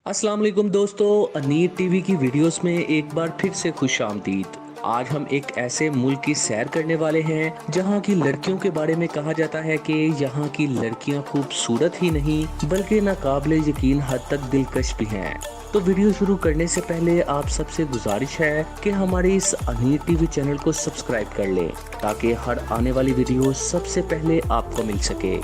अस्सलाम वालेकुम दोस्तों, अनीर टीवी की वीडियोस में एक बार फिर से खुश आमदीद। आज हम एक ऐसे मुल्क की सैर करने वाले हैं जहां की लड़कियों के बारे में कहा जाता है कि यहां की लड़कियां खूबसूरत ही नहीं बल्कि नाकाबिले यकीन हद तक दिलकश भी हैं। तो वीडियो शुरू करने से पहले आप सबसे गुजारिश है कि हमारे इस अनीर टीवी चैनल को सब्सक्राइब कर लें ताकि हर आने वाली वीडियो सबसे पहले आपको मिल सके।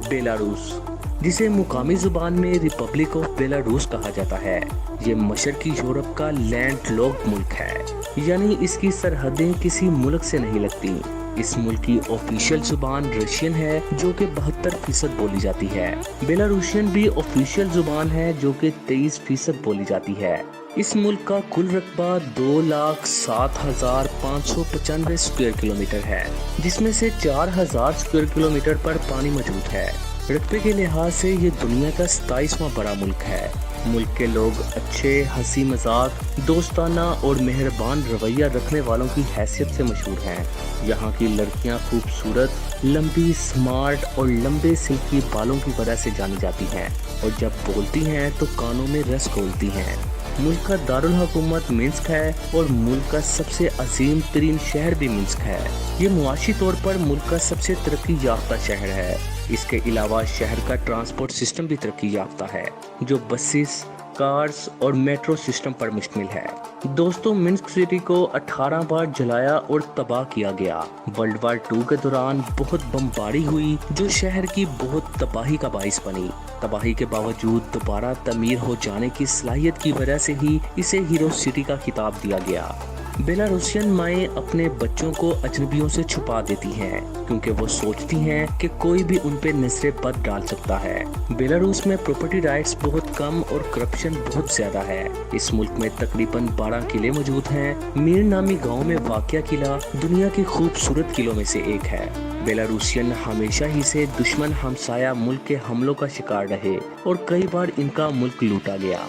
बेलारूस, जिसे मुकामी जुबान में रिपब्लिक ऑफ बेलारूस कहा जाता है, ये मशरकी यूरोप का लैंडलॉक्ड मुल्क है, यानी इसकी सरहदें किसी मुल्क से नहीं लगती। इस मुल्क की ऑफिशियल जुबान रशियन है जो कि 72% बोली जाती है। बेलारूशियन भी ऑफिशियल जुबान है जो कि 23% बोली जाती है। इस मुल्क का कुल रकबा 2,07,595 स्क्वायर किलोमीटर है, जिसमें से 4,000 स्क्वायर किलोमीटर पर पानी मौजूद है। रकबे के लिहाज से ये दुनिया का 27वां बड़ा मुल्क है। मुल्क के लोग अच्छे, हंसी मजाक, दोस्ताना और मेहरबान रवैया रखने वालों की हैसियत से मशहूर हैं। यहाँ की लड़कियाँ खूबसूरत, लंबी, स्मार्ट और लंबे सिल्की बालों की वजह से जानी जाती हैं और जब बोलती हैं तो कानों में रस घोलती हैं। मुल्क का दारुल हुकूमत मिन्स्क है और मुल्क का सबसे अजीम तरीन शहर भी मिन्स्क है। ये मुआशी तौर पर मुल्क का सबसे तरक्की याफ्ता शहर है। इसके अलावा शहर का ट्रांसपोर्ट सिस्टम भी तरक्की याफ्ता है जो बसेस, कार्स और मेट्रो सिस्टम पर मुश्तमिल है। दोस्तों, मिन्स्क सिटी को 18 बार जलाया और तबाह किया गया। वर्ल्ड वार 2 के दौरान बहुत बमबारी हुई जो शहर की बहुत तबाही का बाइस बनी। तबाही के बावजूद दोबारा तमीर हो जाने की सलाहियत की वजह से ही इसे हीरो सिटी का खिताब दिया गया। बेलारूसियन माएँ अपने बच्चों को अजनबियों से छुपा देती हैं क्योंकि वो सोचती हैं कि कोई भी उन पे नजरे बद डाल सकता है। बेलारूस में प्रॉपर्टी राइट्स बहुत कम और करप्शन बहुत ज्यादा है। इस मुल्क में तकरीबन 12 किले मौजूद हैं। मीर नामी गांव में वाक़या किला दुनिया की खूबसूरत किलों में से एक है। बेलारूसियन हमेशा ही से दुश्मन हमसाया मुल्क के हमलों का शिकार रहे और कई बार इनका मुल्क लूटा गया।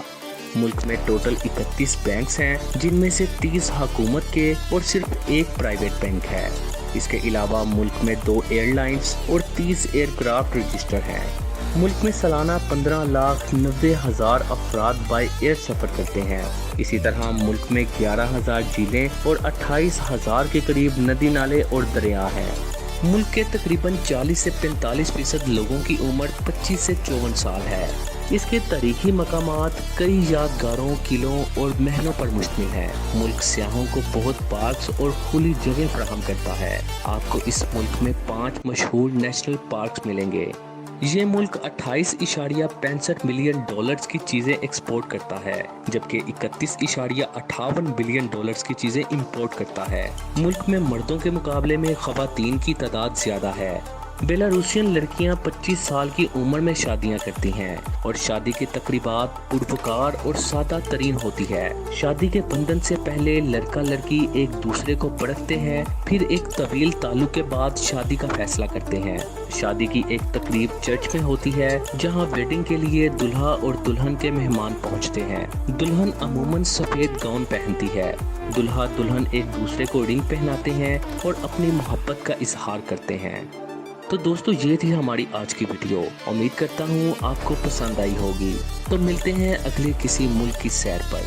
मुल्क में टोटल 31 बैंक्स हैं जिनमें से 30 हुकूमत के और सिर्फ एक प्राइवेट बैंक है। इसके अलावा मुल्क में 2 एयरलाइंस और 30 एयरक्राफ्ट रजिस्टर हैं। मुल्क में सालाना 15,90,000 अफराद बाय एयर सफ़र करते हैं। इसी तरह मुल्क में 11,000 झीलें और 28,000 के करीब नदी नाले और दरिया हैं। मुल्क के तकरीबन 40 से 45% लोगों की उम्र 25 से 54 साल है। इसके तारीखी मकामात कई यादगारों, किलों और महलों पर मुश्तमिल है। मुल्क सियाहों को बहुत पार्क्स और खुली जगह फराहम करता है। आपको इस मुल्क में 5 मशहूर नेशनल पार्क्स मिलेंगे। ये मुल्क 28.65 मिलियन डॉलर्स की चीजें एक्सपोर्ट करता है जबकि 31.58 बिलियन डॉलर्स की चीजें इंपोर्ट करता है। मुल्क में मर्दों के मुकाबले में ख़वातीन की तादाद ज्यादा है। बेलारूसियन लड़कियां 25 साल की उम्र में शादियां करती हैं और शादी की तकरीबात पुरवकार और सादा तरीन होती है। शादी के बंधन से पहले लड़का लड़की एक दूसरे को परखते हैं, फिर एक तवील ताल्लुक के बाद शादी का फैसला करते हैं। शादी की एक तकरीब चर्च में होती है जहां वेडिंग के लिए दुल्हा और दुल्हन के मेहमान पहुंचते हैं। दुल्हन अमूमन सफेद गाउन पहनती है। दुल्हा दुल्हन एक दूसरे को रिंग पहनाते हैं और अपनी मोहब्बत का इजहार करते हैं। तो दोस्तों, ये थी हमारी आज की वीडियो। उम्मीद करता हूँ आपको पसंद आई होगी। तो मिलते हैं अगले किसी मुल्क की सैर पर।